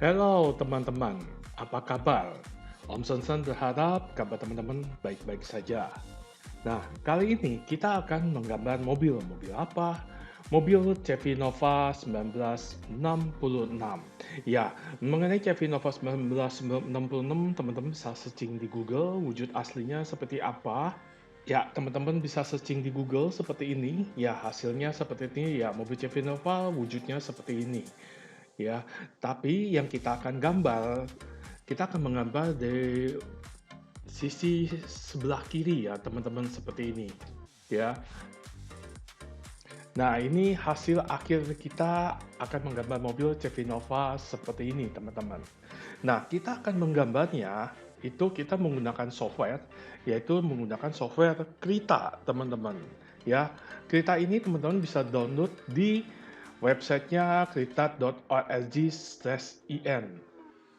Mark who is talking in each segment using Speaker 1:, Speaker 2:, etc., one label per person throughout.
Speaker 1: Halo teman-teman, apa kabar? Om Sensen berharap kabar teman-teman baik-baik saja. Nah, kali ini kita akan menggambar mobil. Mobil apa? Mobil Chevy Nova 1966. Ya, mengenai Chevy Nova 1966, teman-teman bisa searching di Google wujud aslinya seperti apa. Ya, teman-teman bisa searching di Google seperti ini. Ya, hasilnya seperti ini. Ya, mobil Chevy Nova wujudnya seperti ini. Ya, tapi yang kita akan gambar, kita akan menggambar dari sisi sebelah kiri ya, teman-teman seperti ini. Ya. Nah, ini hasil akhir kita akan menggambar mobil Chevy Nova seperti ini, teman-teman. Nah, kita akan menggambarnya itu kita menggunakan software, yaitu menggunakan software Krita, teman-teman. Ya, Krita ini teman-teman bisa download di websitenya krita.org/in.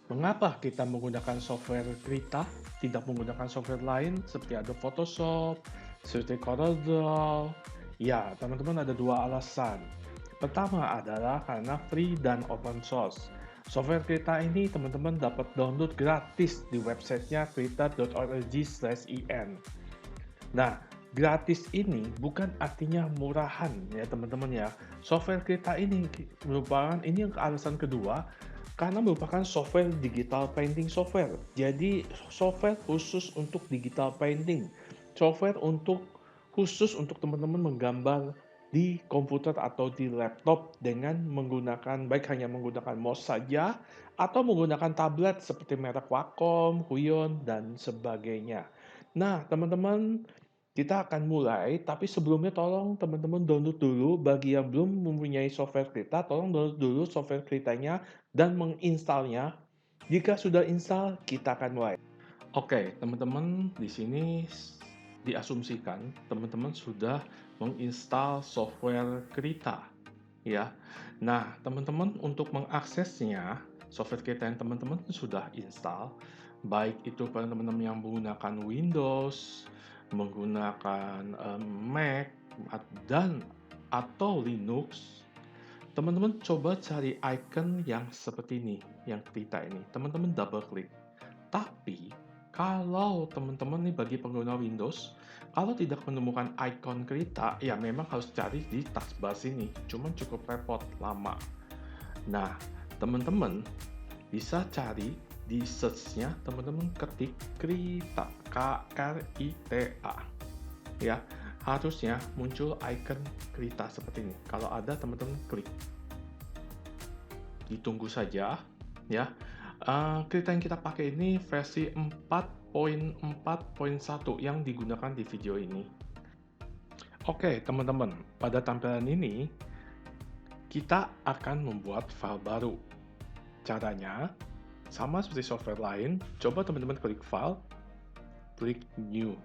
Speaker 1: Mengapa kita menggunakan software Krita, tidak menggunakan software lain seperti Adobe Photoshop, seperti CorelDRAW? Ya, teman-teman ada dua alasan. Pertama adalah karena free dan open source. Software Krita ini teman-teman dapat download gratis di websitenya krita.org/in. Nah, gratis ini bukan artinya murahan ya teman-teman ya. Software Krita ini merupakan ini yang alasan kedua karena merupakan software digital painting software. Jadi software khusus untuk digital painting. Software khusus untuk teman-teman menggambar di komputer atau di laptop dengan menggunakan baik hanya menggunakan mouse saja atau menggunakan tablet seperti merek Wacom, Huion, dan sebagainya. Nah, teman-teman, kita akan mulai, tapi sebelumnya tolong teman-teman download dulu. Bagi yang belum mempunyai software Krita, tolong download dulu software Kritanya dan menginstalnya. Jika sudah install, kita akan mulai. Oke, teman-teman, di sini diasumsikan teman-teman sudah menginstal software Krita, ya. Nah, teman-teman untuk mengaksesnya, software Krita yang teman-teman sudah install, baik itu teman-teman yang menggunakan Windows, menggunakan Mac dan atau Linux, teman-teman coba cari icon yang seperti ini, yang Krita ini. Teman-teman double klik. Tapi kalau teman-teman nih bagi pengguna Windows, kalau tidak menemukan icon Krita, ya memang harus cari di taskbar sini. Cuman cukup repot, lama. Nah, teman-teman bisa cari di search-nya, teman-teman ketik Krita, Krita. Ya, harusnya muncul icon Krita seperti ini. Kalau ada, teman-teman klik. Ditunggu saja, ya. Krita yang kita pakai ini versi 4.4.1 yang digunakan di video ini. Oke, teman-teman, pada tampilan ini kita akan membuat file baru. Caranya sama seperti software lain, coba teman-teman klik file, klik new.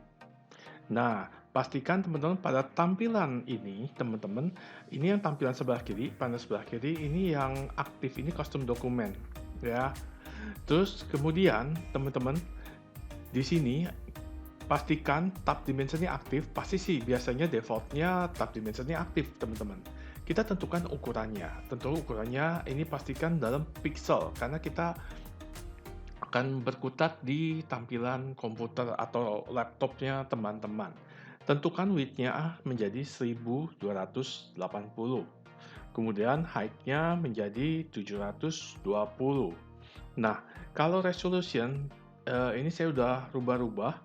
Speaker 1: Nah, pastikan teman-teman pada tampilan ini, teman-teman, ini yang tampilan sebelah kiri, panel sebelah kiri, ini yang aktif, ini custom document, ya. Terus kemudian teman-teman di sini pastikan tab dimensionnya aktif. Pasti sih biasanya defaultnya tab dimensionnya aktif, teman-teman. Kita tentukan ukurannya. Tentu ukurannya ini pastikan dalam pixel karena kita akan berkutat di tampilan komputer atau laptopnya teman-teman. Tentukan width-nya menjadi 1280. Kemudian height-nya menjadi 720. Nah, kalau resolution ini saya udah rubah-rubah.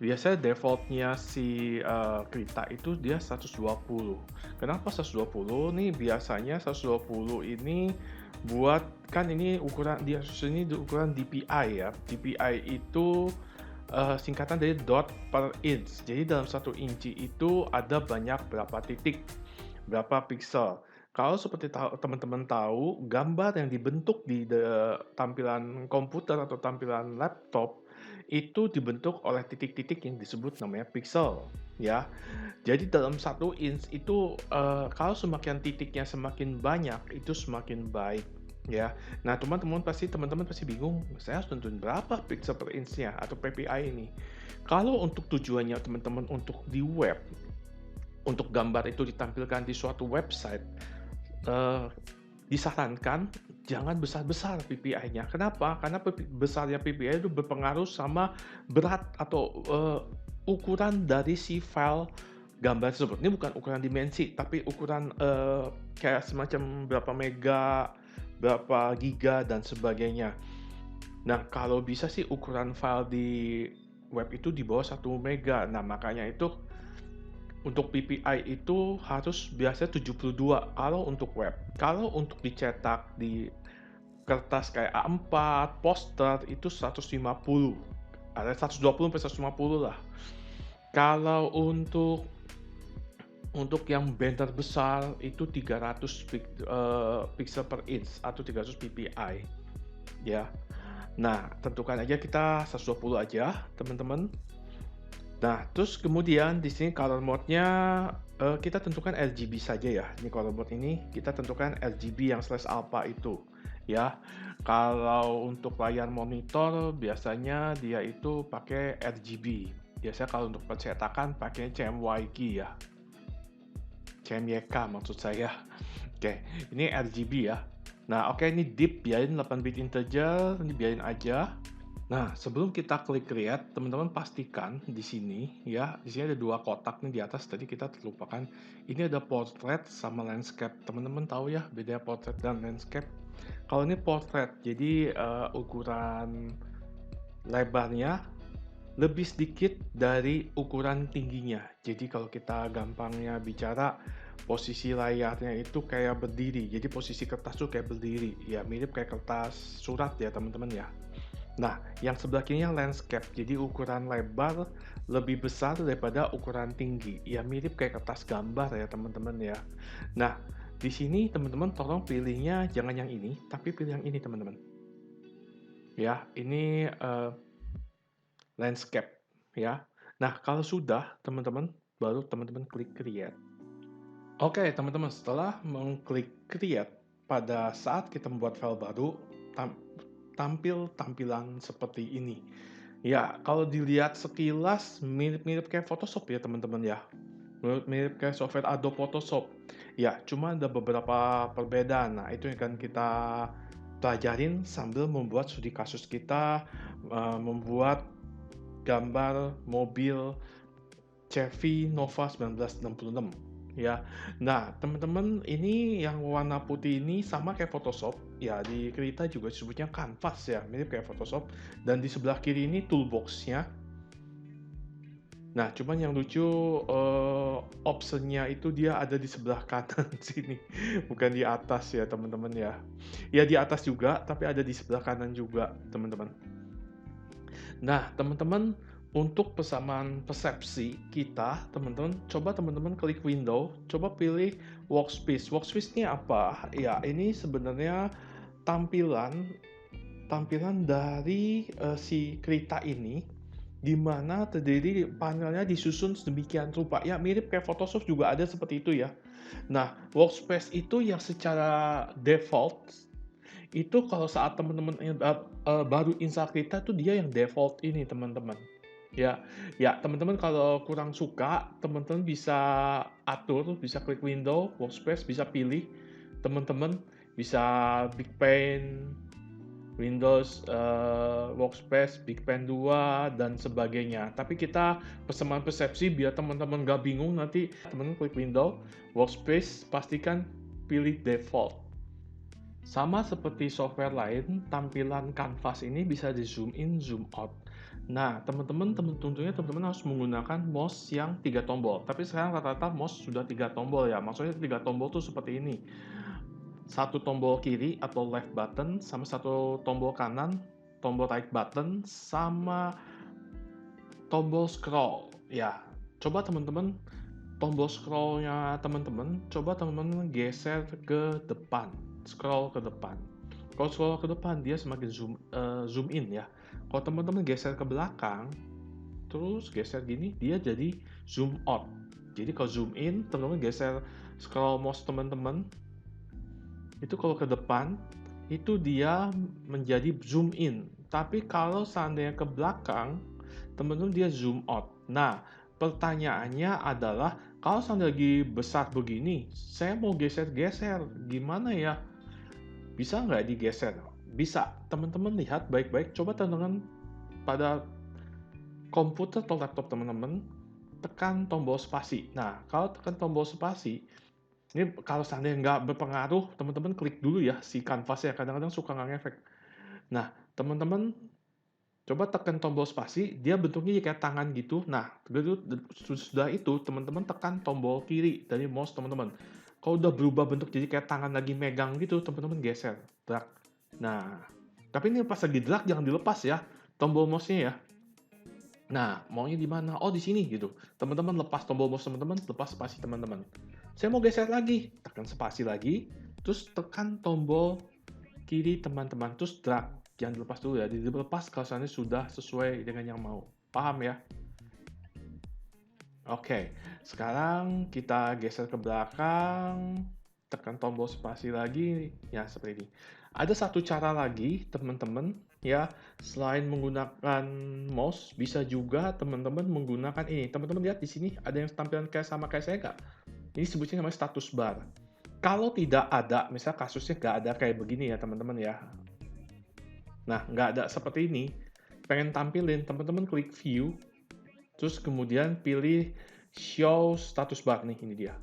Speaker 1: Biasanya default-nya si Krita itu dia 120. Kenapa 120? Nih biasanya 120 ini buat kan ini ukuran dia ini ukuran DPI ya. DPI itu singkatan dari dot per inch. Jadi dalam 1 inci itu ada banyak berapa titik, berapa pixel. Kalau seperti teman-teman tahu, gambar yang dibentuk di tampilan komputer atau tampilan laptop itu dibentuk oleh titik-titik yang disebut namanya pixel, ya. Jadi dalam 1 inch itu kalau semakin titiknya semakin banyak, itu semakin baik, ya. Nah, teman-teman pasti bingung, saya harus tentuin berapa pixel per inch-nya atau PPI ini. Kalau untuk tujuannya teman-teman untuk di web, untuk gambar itu ditampilkan di suatu website, disarankan jangan besar-besar PPI-nya. Kenapa? Karena besarnya PPI itu berpengaruh sama berat atau, ukuran dari si file gambar tersebut. Ini bukan ukuran dimensi, tapi ukuran, kayak semacam berapa mega, berapa giga, dan sebagainya. Nah, kalau bisa sih ukuran file di web itu di bawah 1 mega. Nah, makanya itu untuk PPI itu harus biasanya 72 kalau untuk web. Kalau untuk dicetak di kertas kayak A4, poster itu 150. Ada 120 sampai 150 lah. Kalau untuk yang banner besar itu 300 pixel per inch atau 300 ppi ya. Nah, tentukan aja kita 120 aja, teman-teman. Nah, terus kemudian di sini color mode-nya, kita tentukan RGB saja ya. Ini color mode ini kita tentukan RGB yang slash alpha itu, ya. Kalau untuk layar monitor biasanya dia itu pakai RGB. Biasanya kalau untuk percetakan pakai CMYK ya. CMYK maksud saya. Oke, ini RGB ya. Nah, oke, ini deep biarin 8 bit integer, ini biarin aja. Nah, sebelum kita klik create, teman-teman pastikan di sini ya, di sini ada 2 kotak nih di atas, tadi kita terlupakan. Ini ada portrait sama landscape. Teman-teman tahu ya bedanya portrait dan landscape? Kalau ini portrait, jadi ukuran lebarnya lebih sedikit dari ukuran tingginya. Jadi kalau kita gampangnya bicara, posisi layarnya itu kayak berdiri. Jadi posisi kertas tuh kayak berdiri. Ya mirip kayak kertas surat ya teman-teman ya. Nah, yang sebelah kirinya landscape, jadi ukuran lebar lebih besar daripada ukuran tinggi. Ya mirip kayak kertas gambar ya teman-teman ya. Nah, di sini teman-teman tolong pilihnya jangan yang ini, tapi pilih yang ini teman-teman. Ya, ini landscape ya. Nah, kalau sudah teman-teman, baru teman-teman klik create. Oke, teman-teman, setelah mengklik create, pada saat kita membuat file baru, tampil tampilan seperti ini. Ya, kalau dilihat sekilas mirip-mirip kayak Photoshop ya teman-teman ya. Mirip kayak software Adobe Photoshop. Ya, cuma ada beberapa perbedaan. Nah, itu yang akan kita pelajarin sambil membuat studi kasus kita, membuat gambar mobil Chevy Nova 1966 ya. Nah, teman-teman, ini yang warna putih ini sama kayak Photoshop ya, di Krita juga disebutnya kanvas ya, mirip kayak Photoshop, dan di sebelah kiri ini toolbox-nya. Nah, cuman yang lucu, option-nya itu dia ada di sebelah kanan sini, bukan di atas ya teman-teman ya. Ya di atas juga, tapi ada di sebelah kanan juga teman-teman. Nah, teman-teman, untuk persamaan persepsi kita, teman-teman, coba teman-teman klik window, coba pilih workspace. Workspace ini apa? Ya, ini sebenarnya tampilan tampilan dari si Krita ini, di mana terdiri panelnya disusun sedemikian rupa. Ya, mirip kayak Photoshop juga ada seperti itu ya. Nah, workspace itu yang secara default itu kalau saat teman-teman baru install Krita tuh dia yang default ini teman-teman. Ya, ya teman-teman kalau kurang suka, teman-teman bisa atur, bisa klik window, workspace, bisa pilih. Teman-teman bisa Big Pen, Windows, Workspace, Big Pen 2, dan sebagainya. Tapi kita persamaan persepsi biar teman-teman nggak bingung nanti teman-teman klik window, Workspace, pastikan pilih default. Sama seperti software lain, tampilan kanvas ini bisa di zoom in, zoom out. Nah, tentunya teman-teman harus menggunakan mouse yang 3 tombol. Tapi sekarang rata-rata mouse sudah 3 tombol ya. Maksudnya 3 tombol tuh seperti ini. 1 tombol kiri atau left button, sama 1 tombol kanan, tombol right button, sama tombol scroll. Ya, coba teman-teman tombol scroll-nya teman-teman, coba teman-teman geser ke depan, scroll ke depan. Kalau scroll ke depan dia semakin zoom in ya. Kalau teman-teman geser ke belakang, terus geser gini, dia jadi zoom out. Jadi kalau zoom in, teman-teman geser scroll mouse teman-teman, itu kalau ke depan, itu dia menjadi zoom in. Tapi kalau seandainya ke belakang, teman-teman dia zoom out. Nah, pertanyaannya adalah, kalau seandainya lagi besar begini, saya mau geser-geser, gimana ya? Bisa nggak digeser? Bisa. Teman-teman lihat baik-baik, coba teman-teman pada komputer atau laptop teman-teman, tekan tombol spasi. Nah, kalau tekan tombol spasi, ini kalau seandainya nggak berpengaruh, teman-teman klik dulu ya si kanvasnya, kadang-kadang suka nggak ngefek. Nah, teman-teman coba tekan tombol spasi, dia bentuknya kayak tangan gitu. Nah, sudah itu, teman-teman tekan tombol kiri dari mouse teman-teman. Kalau udah berubah bentuk jadi kayak tangan lagi megang gitu, teman-teman geser, drag. Nah, tapi ini pas lagi drag jangan dilepas ya, tombol mouse-nya ya. Nah, maunya di mana? Oh, di sini gitu. Teman-teman lepas tombol mouse teman-teman, lepas spasi teman-teman. Saya mau geser lagi, tekan spasi lagi, terus tekan tombol kiri teman-teman, terus drag. Jangan dilepas dulu ya, dilepas kalau seandainya sudah sesuai dengan yang mau. Paham ya? Oke, sekarang kita geser ke belakang, tekan tombol spasi lagi, ya seperti ini. Ada satu cara lagi, teman-teman, ya, selain menggunakan mouse, bisa juga teman-teman menggunakan ini. Teman-teman lihat di sini ada yang tampilan kayak sama kayak saya nggak? Ini sebutnya namanya status bar. Kalau tidak ada, misal kasusnya nggak ada kayak begini ya teman-teman ya. Nah, nggak ada seperti ini. Pengen tampilin, teman-teman klik view, terus kemudian pilih show status bar nih, ini dia.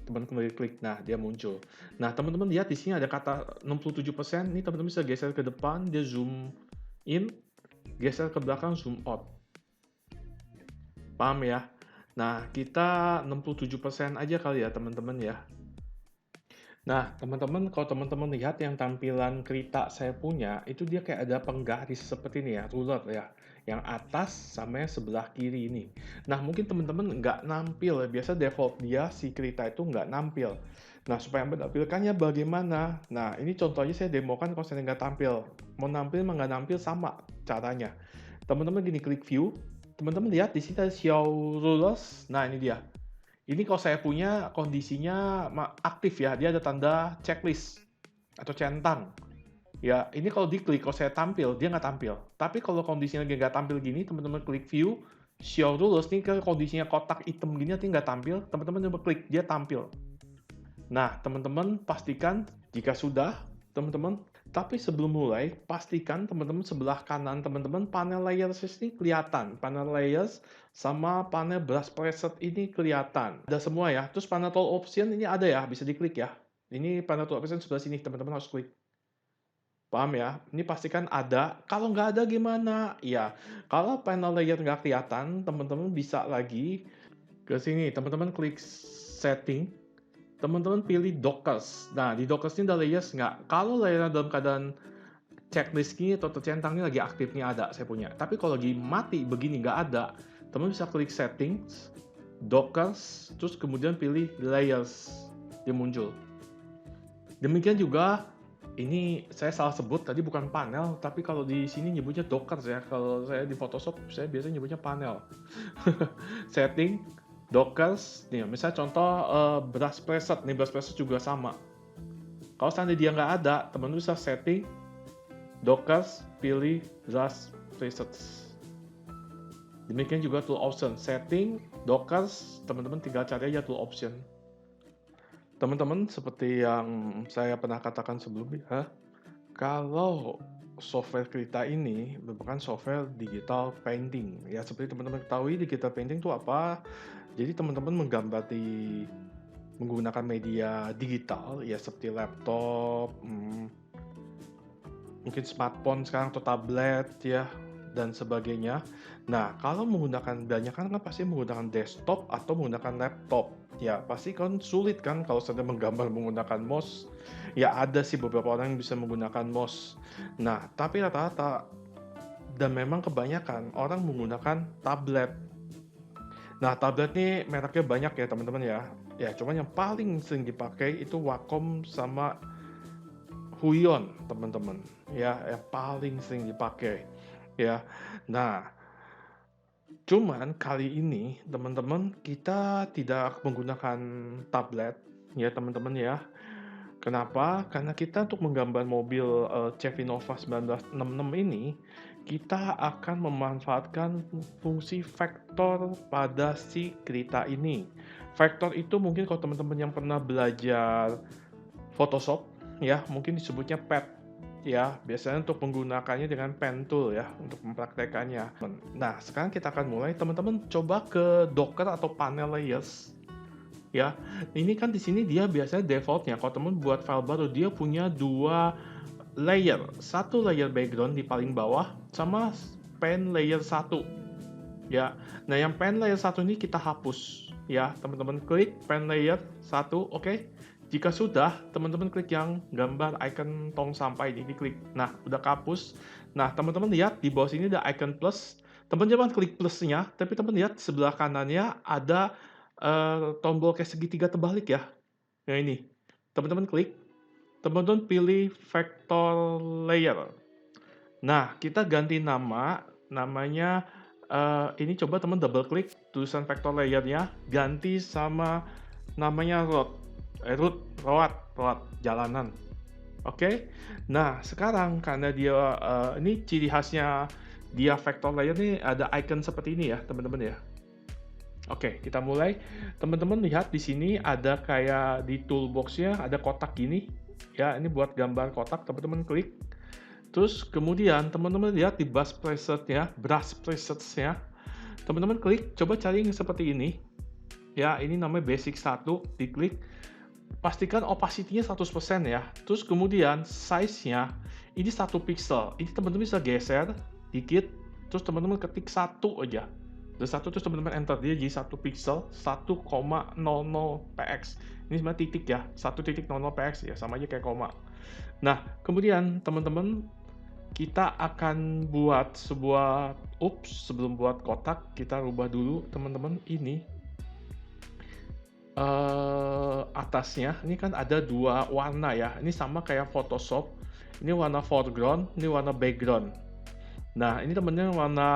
Speaker 1: Teman-teman klik, nah dia muncul. Nah, teman-teman lihat di sini ada kata 67%, ini teman-teman bisa geser ke depan, dia zoom in, geser ke belakang, zoom out. Paham ya? Nah, kita 67% aja kali ya teman-teman ya. Nah, teman-teman, kalau teman-teman lihat yang tampilan kereta saya punya, itu dia kayak ada penggaris seperti ini ya, ruler ya. Yang atas sama yang sebelah kiri ini. Nah, mungkin teman-teman nggak nampil, biasa default dia si kereta itu nggak nampil. Nah, supaya menampilkannya bagaimana? Nah, ini contohnya saya demokan kalau saya nggak tampil. Mau nampil, mau nggak nampil, sama caranya. Teman-teman gini, klik view, teman-teman lihat di sini ada show rulers. Nah, ini dia. Ini kalau saya punya kondisinya aktif ya, dia ada tanda checklist atau centang. Ya, ini kalau diklik, kalau saya tampil, dia nggak tampil. Tapi kalau kondisinya lagi nggak tampil gini, teman-teman klik view, show rules, nih ke kondisinya kotak hitam gini, nanti nggak tampil, teman-teman coba klik, dia tampil. Nah, teman-teman pastikan jika sudah, teman-teman, tapi sebelum mulai, pastikan teman-teman sebelah kanan teman-teman panel layers ini kelihatan. Panel layers sama panel brush preset ini kelihatan. Ada semua ya. Terus panel tool option ini ada ya, bisa diklik ya. Ini panel tool option sebelah sini, teman-teman harus klik. Paham ya? Ini pastikan ada. Kalau nggak ada gimana? Ya, kalau panel layer nggak kelihatan, teman-teman bisa lagi ke sini. Teman-teman klik setting, teman-teman pilih Dockers. Nah, di Dockers ini ada layers nggak? Kalau layernya dalam keadaan checklist ini atau tercentang ini lagi aktif nih ada, saya punya. Tapi kalau lagi mati begini nggak ada, teman bisa klik Settings, Dockers, terus kemudian pilih Layers, dia muncul. Demikian juga, ini saya salah sebut tadi bukan panel, tapi kalau di sini nyebutnya Dockers ya. Kalau saya di Photoshop, saya biasanya nyebutnya panel. Setting, Dockers, nih misalnya contoh brush preset, nih brush preset juga sama. Kalau seandainya dia nggak ada, teman-teman bisa setting, Dockers, pilih brush presets. Demikian juga tool option, setting, Dockers, teman-teman tinggal cari aja tool option. Teman-teman, seperti yang saya pernah katakan sebelumnya, kalau software Krita ini merupakan software digital painting. Ya, seperti teman-teman ketahui, digital painting itu apa? Jadi teman-teman menggambar menggunakan media digital, ya seperti laptop, mungkin smartphone sekarang atau tablet ya, dan sebagainya. Nah, kalau menggunakan banyak kan pasti menggunakan desktop atau menggunakan laptop. Ya, pasti kan sulit kan kalau sedang menggambar menggunakan mouse. Ya, ada sih beberapa orang yang bisa menggunakan mouse. Nah, tapi rata-rata dan memang kebanyakan orang menggunakan tablet. Nah, tablet ini mereknya banyak ya, teman-teman ya. Ya, cuman yang paling sering dipakai itu Wacom sama Huion, teman-teman. Ya, yang paling sering dipakai. Ya. Nah, cuman kali ini teman-teman kita tidak menggunakan tablet ya teman-teman ya. Kenapa? Karena kita untuk menggambar mobil Chevy Nova 1966 ini kita akan memanfaatkan fungsi vektor pada si kereta ini. Vektor itu mungkin kalau teman-teman yang pernah belajar Photoshop ya, mungkin disebutnya pad. Ya, biasanya untuk menggunakannya dengan pen tool ya, untuk mempraktekannya. Nah, sekarang kita akan mulai. Teman-teman coba ke Docker atau panel layers. Ya, ini kan di sini dia biasanya defaultnya. Kalau teman buat file baru, dia punya dua layer. Satu layer background di paling bawah, sama pen layer 1. Ya, nah yang pen layer 1 ini kita hapus. Ya, teman-teman klik pen layer 1, oke. Jika sudah, teman-teman klik yang gambar icon tong sampah ini, diklik. Nah, udah kehapus. Nah, teman-teman lihat di bawah sini ada icon plus. Teman-teman klik plusnya, tapi teman lihat sebelah kanannya ada tombol kayak segitiga terbalik ya. Nah ini, teman-teman klik. Teman-teman pilih vector layer. Nah, kita ganti namanya ini coba teman double klik tulisan vector layernya, ganti sama namanya road, jalanan. Oke. Nah, sekarang karena dia ini ciri khasnya dia vector layer nih ada icon seperti ini ya, teman-teman ya. Oke, kita mulai. Teman-teman lihat di sini ada kayak di toolbox-nya ada kotak gini. Ya, ini buat gambar kotak, teman-teman klik. Terus kemudian teman-teman lihat di brush presets-nya, teman-teman klik, coba cari yang seperti ini. Ya, ini namanya basic 1, diklik. Pastikan opacity-nya 100% ya. Terus kemudian size-nya ini 1 pixel. Ini teman-teman bisa geser dikit, terus teman-teman ketik 1 aja. Dan 1 terus teman-teman enter, dia jadi 1 pixel 1,00 px. Ini sebenarnya titik ya, 1,00 px ya, sama aja kayak koma. Nah, kemudian teman-teman kita akan buat sebuah sebelum buat kotak kita rubah dulu teman-teman ini atasnya ini kan ada dua warna ya, ini sama kayak Photoshop, ini warna foreground, ini warna background. Nah, ini temennya warna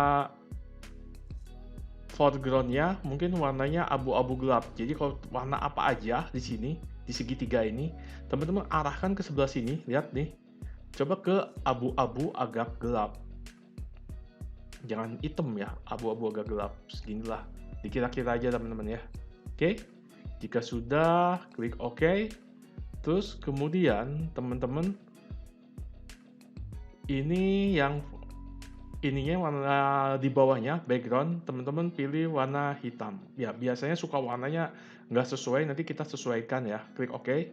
Speaker 1: foregroundnya mungkin warnanya abu-abu gelap. Jadi kalau warna apa aja di sini di segitiga ini, teman-teman arahkan ke sebelah sini. Lihat nih, coba ke abu-abu agak gelap. Jangan hitam ya, abu-abu agak gelap. Seginilah, dikira-kira aja teman-teman ya. Oke, jika sudah klik OK. Terus kemudian teman-teman ini yang ininya warna di bawahnya background, teman-teman pilih warna hitam. Ya, biasanya suka warnanya nggak sesuai, nanti kita sesuaikan ya. Klik OK.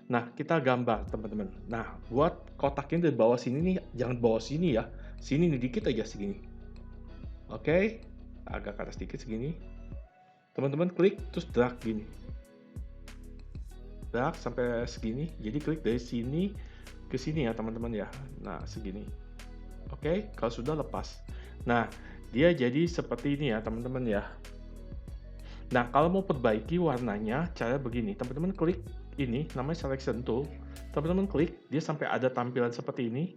Speaker 1: Nah, kita gambar teman-teman. Nah, buat kotaknya di bawah sini nih, jangan bawah sini ya. Sini nih dikit aja segini. Oke, agak ke atas dikit segini. Teman-teman klik terus drag gini. Drag sampai segini. Jadi klik dari sini ke sini ya teman-teman ya. Nah, segini. Oke, kalau sudah lepas. Nah, dia jadi seperti ini ya teman-teman ya. Nah, kalau mau perbaiki warnanya, cara begini. Teman-teman klik ini, namanya selection tool. Teman-teman klik, dia sampai ada tampilan seperti ini.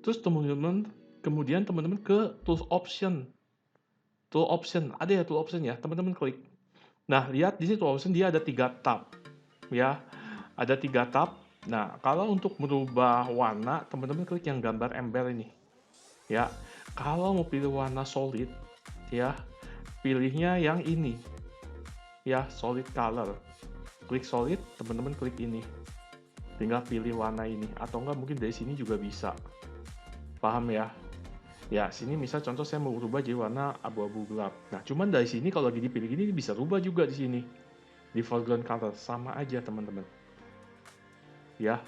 Speaker 1: Terus teman-teman, kemudian teman-teman ke tool option. Tool option, ada ya tool option ya, teman-teman klik. Nah, lihat di sini tool option dia ada 3 tab. Ya, ada 3 tab. Nah, kalau untuk merubah warna, teman-teman klik yang gambar ember ini. Ya, kalau mau pilih warna solid, ya, pilihnya yang ini. Ya, solid color. Klik solid, teman-teman klik ini. Tinggal pilih warna ini. Atau enggak mungkin dari sini juga bisa. Paham ya? Ya, sini misal contoh saya mau rubah jadi warna abu-abu gelap. Nah, cuman dari sini kalau lagi dipilih gini bisa rubah juga di sini. Di foreground color sama aja, teman-teman. Ya.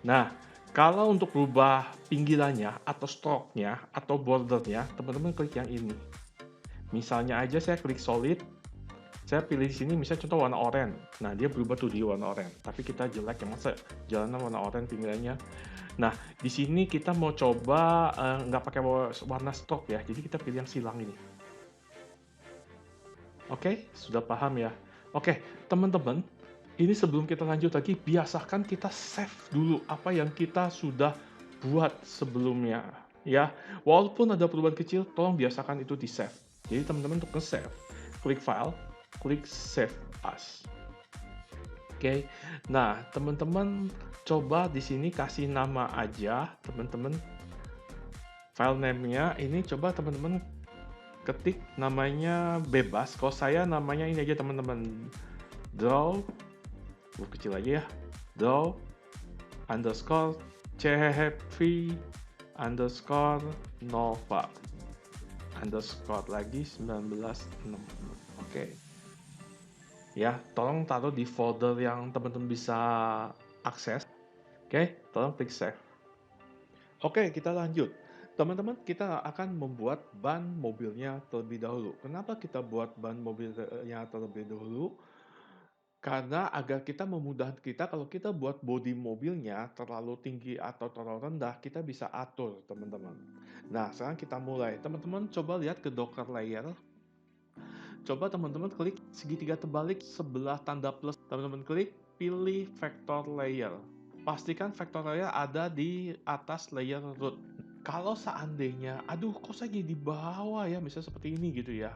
Speaker 1: Nah, kalau untuk rubah pinggirannya atau stroke-nya atau bordernya, teman-teman klik yang ini. Misalnya aja saya klik solid, saya pilih di sini misalnya contoh warna oranye. Nah, dia berubah tuh di warna oranye. Tapi kita jelek ya, masa jalanan warna oranye pinggirannya. Nah, di sini kita mau coba nggak pakai warna stroke ya, jadi kita pilih yang silang ini. Oke, sudah paham ya? Oke, teman-teman, ini sebelum kita lanjut lagi, biasakan kita save dulu apa yang kita sudah buat sebelumnya. Ya, walaupun ada perubahan kecil, tolong biasakan itu di save. Jadi teman-teman untuk nge-save, klik file, klik save as. Oke, nah teman-teman coba di sini kasih nama aja, teman-teman. File name-nya ini coba teman-teman ketik namanya bebas. Kalau saya namanya ini aja teman-teman, draw, kecil aja ya, do underscore chv underscore nova underscore lagi 1966. Oke. Ya, tolong taruh di folder yang teman-teman bisa akses. Oke, tolong klik save. Oke, kita lanjut. Teman-teman, kita akan membuat ban mobilnya terlebih dahulu. Kenapa kita buat ban mobilnya terlebih dahulu? Karena agar kita memudahkan kita, kalau kita buat bodi mobilnya terlalu tinggi atau terlalu rendah, kita bisa atur, teman-teman. Nah, sekarang kita mulai. Teman-teman coba lihat ke Docker layer. Coba teman-teman klik segitiga terbalik sebelah tanda plus. Teman-teman klik, pilih vector layer. Pastikan vector layer ada di atas layer root. Kalau seandainya, aduh kok saya di bawah ya, misalnya seperti ini gitu ya.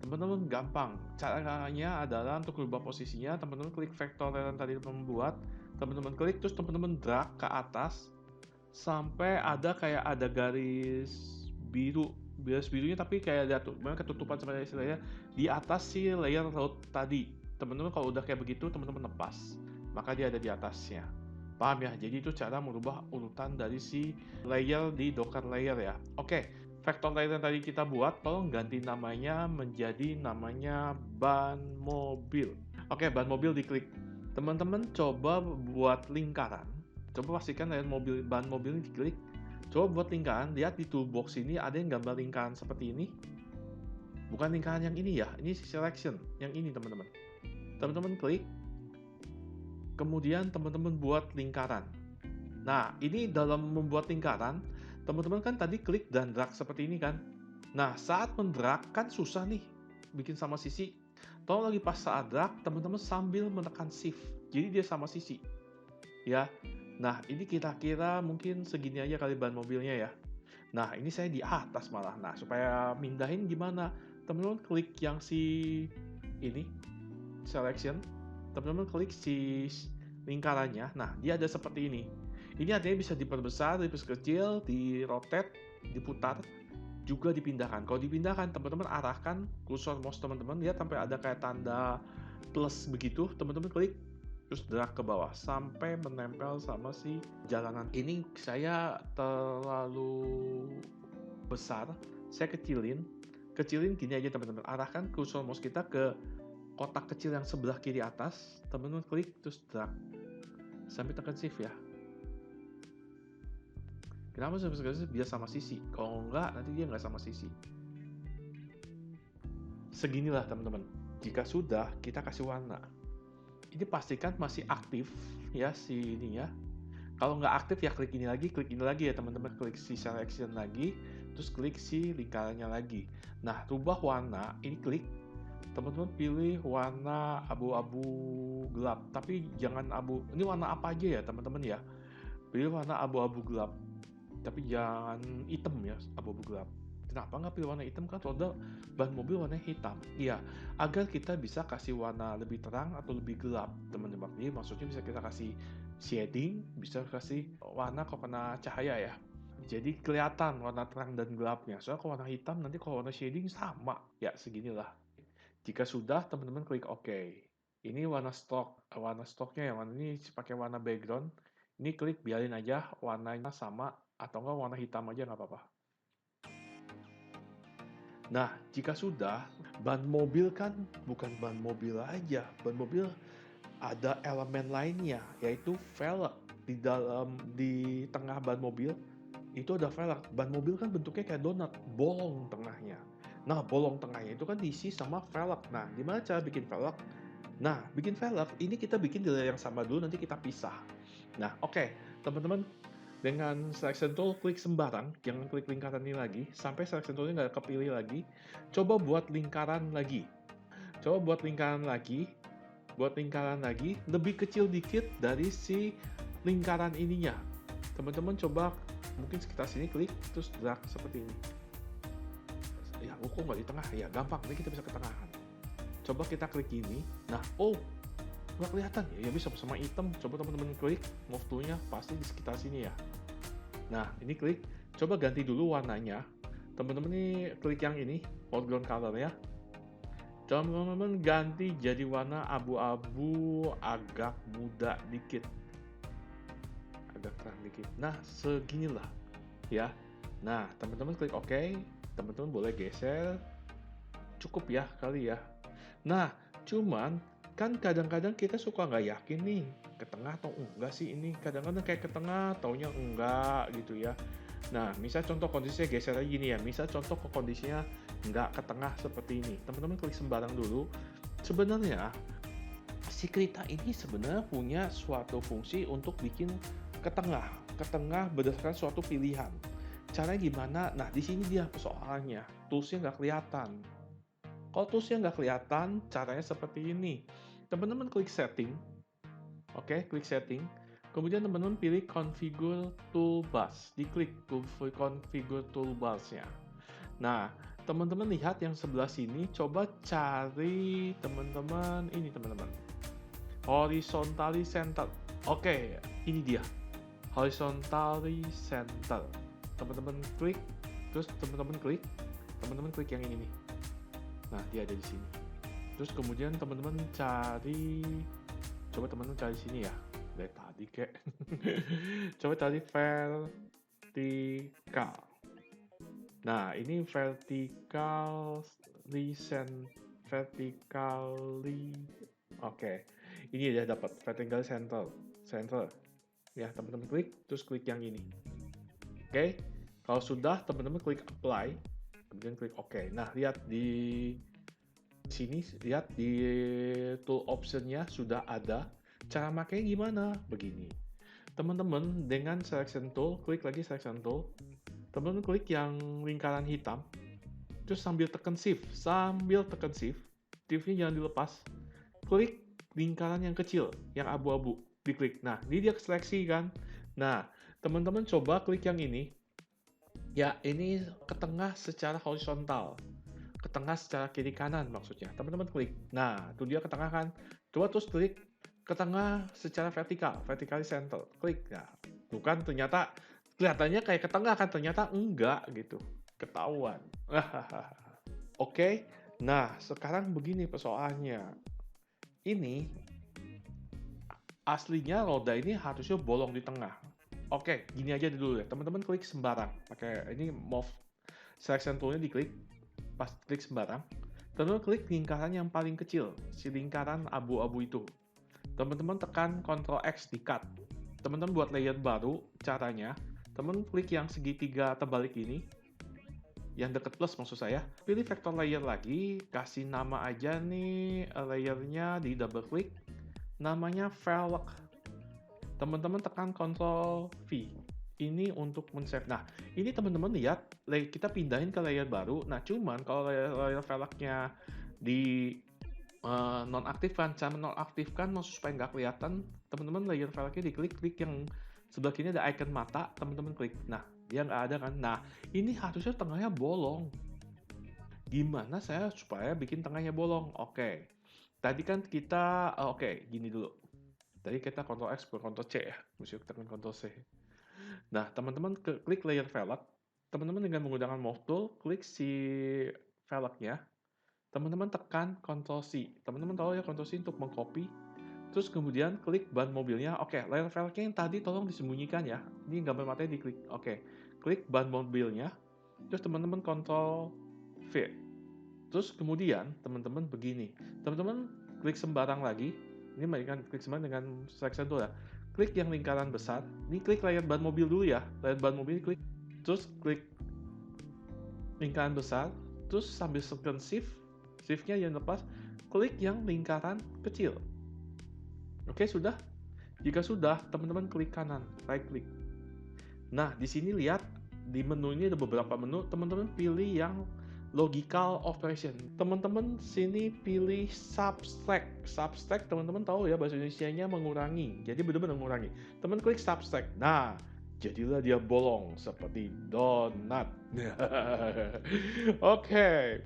Speaker 1: Teman-teman gampang. Caranya adalah untuk rubah posisinya, teman-teman klik vektor yang tadi teman-teman buat, teman-teman klik terus teman-teman drag ke atas sampai ada kayak ada garis biru, garis birunya tapi kayak ada ketutupan seperti istilahnya di atas si layer root tadi. Teman-teman kalau udah kayak begitu, teman-teman lepas, maka dia ada di atasnya. Paham ya? Jadi itu cara merubah urutan dari si layer di Docker layer ya. Oke, vektor layer yang tadi kita buat, tolong ganti namanya menjadi namanya ban mobil. Oke, ban mobil diklik. Teman-teman coba buat lingkaran. Coba pastikan layer mobil, ban mobil ini diklik. Coba buat lingkaran, lihat di toolbox ini ada yang gambar lingkaran seperti ini. Bukan lingkaran yang ini ya, ini selection. Yang ini teman-teman. Teman-teman klik. Kemudian teman-teman buat lingkaran. Nah, ini dalam membuat lingkaran, teman-teman kan tadi klik dan drag seperti ini kan. Nah, saat mendrag kan susah nih bikin sama sisi. Tolong lagi pas saat drag, teman-teman sambil menekan shift. Jadi dia sama sisi. Ya. Nah, ini kira-kira mungkin segini aja kali ban mobilnya ya. Nah, ini saya di atas malah. Nah, supaya mindahin gimana? Teman-teman klik yang si ini, selection. Teman-teman klik si lingkarannya. Nah, dia ada seperti ini. Ini artinya bisa diperbesar, diperkecil, di-rotate, diputar, juga dipindahkan. Kalau dipindahkan, teman-teman arahkan kursor mouse teman-teman, lihat sampai ada kayak tanda plus begitu, teman-teman klik, terus drag ke bawah, sampai menempel sama si jalanan. Ini saya terlalu besar, saya kecilin gini aja teman-teman, arahkan kursor mouse kita ke kotak kecil yang sebelah kiri atas, teman-teman klik, terus drag, sampai tekan shift ya. Kenapa sebenarnya biar sama sisi? Kalau enggak, nanti dia nggak sama sisi. Seginilah teman-teman. Jika sudah, kita kasih warna. Ini pastikan masih aktif ya si ini ya. Kalau nggak aktif ya klik ini lagi ya teman-teman. Klik si selection lagi, terus klik si lingkarannya lagi. Nah, rubah warna, ini klik. Teman-teman pilih warna abu-abu gelap. Tapi jangan abu, ini warna apa aja ya teman-teman ya. Pilih warna abu-abu gelap. Tapi jangan hitam ya, abu-abu gelap. Kenapa nggak pilih warna hitam? Kan roda ban mobil warna hitam. Iya, agar kita bisa kasih warna lebih terang atau lebih gelap, teman-teman. Jadi maksudnya bisa kita kasih shading, bisa kasih warna kalau kena cahaya ya. Jadi kelihatan warna terang dan gelapnya. Soalnya kalau warna hitam, nanti kalau warna shading sama. Ya, seginilah. Jika sudah, teman-teman klik OK. Ini warna stoknya yang warna ini pakai warna background. Ini klik biarin aja warnanya sama atau enggak warna hitam aja nggak apa-apa. Nah, jika sudah, ban mobil kan bukan ban mobil aja. Ban mobil ada elemen lainnya, yaitu velg. Di tengah ban mobil itu ada velg. Ban mobil kan bentuknya kayak donat, bolong tengahnya. Nah, bolong tengahnya itu kan diisi sama velg. Nah, gimana cara bikin velg? Nah, bikin velg ini kita bikin di layer yang sama dulu, nanti kita pisah. Nah, oke, teman-teman, dengan selection tool klik sembarang, jangan klik lingkaran ini lagi, sampai selection toolnya nggak kepilih lagi. Coba buat lingkaran lagi. Buat lingkaran lagi, lebih kecil dikit dari si lingkaran ininya. Teman-teman coba mungkin sekitar sini klik, terus drag seperti ini. Ya, kok nggak di tengah? Ya, gampang, ini kita bisa ke tengah. Coba kita klik ini. Nah, nggak kelihatan ya, bisa sama hitam. Coba teman-teman klik move tool-nya, pasti di sekitar sini ya. Nah, ini klik, coba ganti dulu warnanya. Teman-teman ini klik yang ini, foreground color ya. Teman-teman ganti jadi warna abu-abu agak muda dikit. agak terang dikit. Nah, seginilah ya. Nah, teman-teman klik OK, teman-teman boleh geser, cukup ya kali ya. Nah, cuman kan kadang-kadang kita suka nggak yakin nih, ke tengah atau enggak sih ini. Kadang-kadang kayak ke tengah, taunya enggak gitu ya. Nah, misal contoh kondisinya geser aja gini ya. Misal contoh ke kondisinya nggak ke tengah seperti ini. Teman-teman klik sembarang dulu. Sebenarnya si Krita ini sebenarnya punya suatu fungsi untuk bikin ke tengah berdasarkan suatu pilihan. Caranya gimana? Nah, di sini dia persoalannya. Toolsnya nggak kelihatan. Kalau toolsnya nggak kelihatan, caranya seperti ini. Teman-teman klik setting. Oke, klik setting. Kemudian teman-teman pilih configure toolbars. Diklik configure toolbars-nya. Nah, teman-teman lihat yang sebelah sini, coba cari teman-teman ini teman-teman. Horizontally centered. Oke, ini dia. Horizontally centered. Teman-teman klik, terus teman-teman klik yang ini nih. Nah, dia ada di sini. Terus kemudian teman-teman cari, coba teman-teman cari sini ya. Dari tadi kek. Coba cari vertical. Nah, ini vertically. Oke. Ini dia dapat vertical center. Ya, teman-teman klik, terus klik yang ini. Oke. Kalau sudah, teman-teman klik apply, kemudian klik OK. Nah, lihat di sini, lihat di tool option-nya sudah ada. Cara makanya gimana? Begini. Teman-teman dengan selection tool, klik lagi selection tool. Teman-teman klik yang lingkaran hitam. Terus sambil tekan shift. Shift-nya jangan dilepas. Klik lingkaran yang kecil, yang abu-abu. Diklik. Nah, ini dia seleksi kan. Nah, teman-teman coba klik yang ini. Ya, ini ke tengah secara horizontal. Ke tengah secara kiri kanan maksudnya. Teman-teman klik. Nah, itu dia ke tengah kan. Coba terus klik ke tengah secara vertikal. Vertically center. Klik. Nah, bukan ternyata kelihatannya kayak ke tengah kan. Ternyata enggak gitu. Ketahuan. Oke. Nah, sekarang begini persoalannya. Ini aslinya roda ini harusnya bolong di tengah. Oke, gini aja dulu ya. Teman-teman klik sembarang. Pakai ini move selection tool-nya diklik. Pas klik sembarang. Teman-teman klik lingkaran yang paling kecil, si lingkaran abu-abu itu. Teman-teman tekan Ctrl X di cut. Teman-teman buat layer baru. Caranya, teman-teman klik yang segitiga terbalik ini. Yang deket plus maksud saya. Pilih vector layer lagi. Kasih nama aja nih layernya di double klik. Namanya velg. Teman-teman tekan Ctrl V. Ini untuk men-save. Nah, ini teman-teman lihat, kita pindahin ke layer baru. Nah, cuman kalau layer velgnya di nonaktifkan, cara menonaktifkan supaya nggak kelihatan, teman-teman layer velgnya diklik yang sebelah kiri ada icon mata, teman-teman klik. Nah, dia nggak ada kan. Nah, ini harusnya tengahnya bolong. Gimana saya supaya bikin tengahnya bolong? Oke. Tadi kan kita, gini dulu. Tadi kita Ctrl X, Ctrl C ya. Mesti tekan Ctrl C. Nah, teman-teman klik layer velg. Teman-teman dengan menggunakan move tool, klik si velgnya. Teman-teman tekan Ctrl C. Teman-teman tahu ya Ctrl C untuk mengcopy. Terus kemudian klik ban mobilnya. Oke, layer velgnya yang tadi tolong disembunyikan ya. Ini gambar matanya diklik. Oke, klik ban mobilnya. Terus teman-teman Ctrl V. Terus kemudian teman-teman begini. Teman-teman klik sembarang lagi. Ini klik sembarang dengan selection tool ya. Klik yang lingkaran besar. Ini klik layar ban mobil dulu ya. Layar ban mobil klik. Terus klik lingkaran besar. Terus sambil tekan shift. Shift-nya yang lepas. Klik yang lingkaran kecil. Oke, sudah? Jika sudah, teman-teman klik kanan. Right click. Nah, di sini lihat. Di menu ini ada beberapa menu. Teman-teman pilih yang logical operation. Teman-teman sini pilih subtract. Subtract teman-teman tahu ya bahasa Indonesianya mengurangi. Jadi benar-benar mengurangi. Teman klik subtract. Nah, jadilah dia bolong seperti donat. Oke.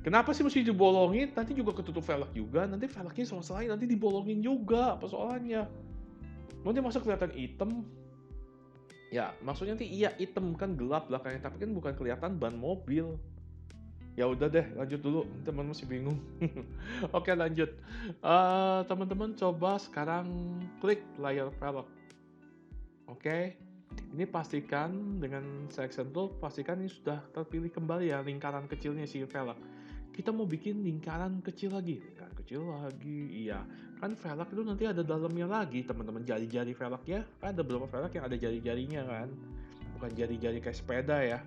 Speaker 1: Kenapa sih mesti dibolongin? Nanti juga ketutup velg juga. Nanti velgnya selesai nanti dibolongin juga persoalannya. Nanti masa kelihatan hitam? Ya, maksudnya nanti iya hitam kan gelap belakangnya, tapi kan bukan kelihatan ban mobil. Ya udah deh, lanjut dulu. Teman masih bingung. Oke, lanjut. Teman-teman coba sekarang klik layar velg. Oke, ini pastikan dengan selection tool, pastikan ini sudah terpilih kembali ya lingkaran kecilnya si velg. Kita mau bikin lingkaran kecil lagi, iya. Kan velg itu nanti ada dalamnya lagi teman-teman, jari-jari velgnya, kan ada beberapa velg yang ada jari-jarinya kan, bukan jari-jari kayak sepeda ya.